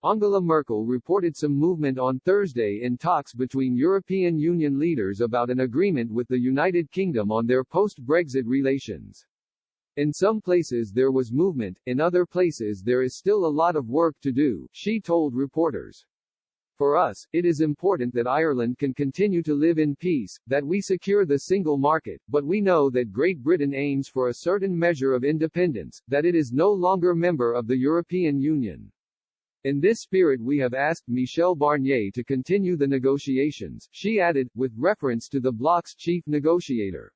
Angela Merkel reported some movement on Thursday in talks between European Union leaders about an agreement with the United Kingdom on their post-Brexit relations. In some places there was movement, in other places there is still a lot of work to do, she told reporters. For us, it is important that Ireland can continue to live in peace, that we secure the single market, but we know that Great Britain aims for a certain measure of independence, that it is no longer member of the European Union. In this spirit we have asked Michel Barnier to continue the negotiations, she added, with reference to the bloc's chief negotiator.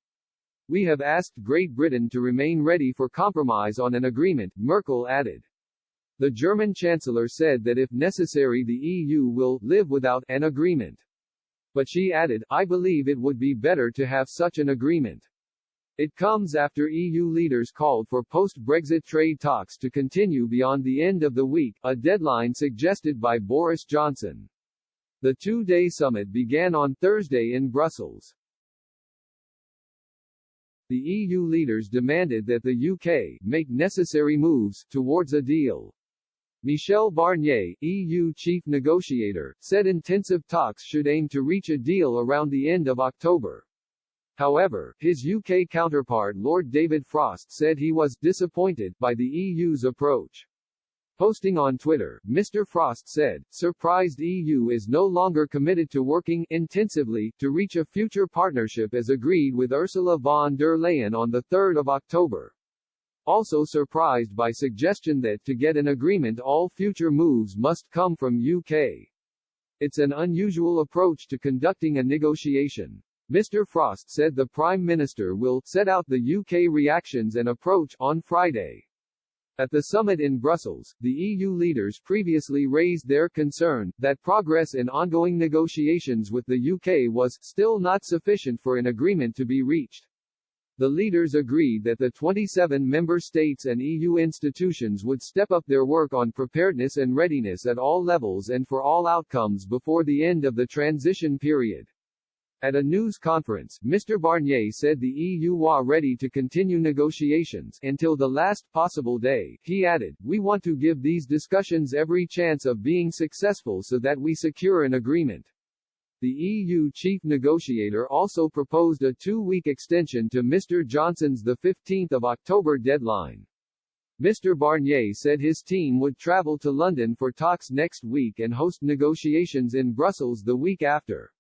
We have asked Great Britain to remain ready for compromise on an agreement, Merkel added. The German Chancellor said that if necessary the EU will live without an agreement. But she added, I believe it would be better to have such an agreement. It comes after EU leaders called for post-Brexit trade talks to continue beyond the end of the week, a deadline suggested by Boris Johnson. The two-day summit began on Thursday in Brussels. The EU leaders demanded that the UK make necessary moves towards a deal. Michel Barnier, EU chief negotiator, said intensive talks should aim to reach a deal around the end of October. However, his UK counterpart Lord David Frost said he was disappointed by the EU's approach. Posting on Twitter, Mr. Frost said, surprised EU is no longer committed to working intensively to reach a future partnership as agreed with Ursula von der Leyen on 3 October. Also surprised by suggestion that to get an agreement all future moves must come from UK. It's an unusual approach to conducting a negotiation. Mr. Frost said the Prime Minister will set out the UK reactions and approach on Friday. At the summit in Brussels, the EU leaders previously raised their concern that progress in ongoing negotiations with the UK was still not sufficient for an agreement to be reached. The leaders agreed that the 27 member states and EU institutions would step up their work on preparedness and readiness at all levels and for all outcomes before the end of the transition period. At a news conference, Mr. Barnier said the EU was ready to continue negotiations until the last possible day. He added, we want to give these discussions every chance of being successful so that we secure an agreement. The EU chief negotiator also proposed a 2-week extension to Mr. Johnson's 15 October deadline. Mr. Barnier said his team would travel to London for talks next week and host negotiations in Brussels the week after.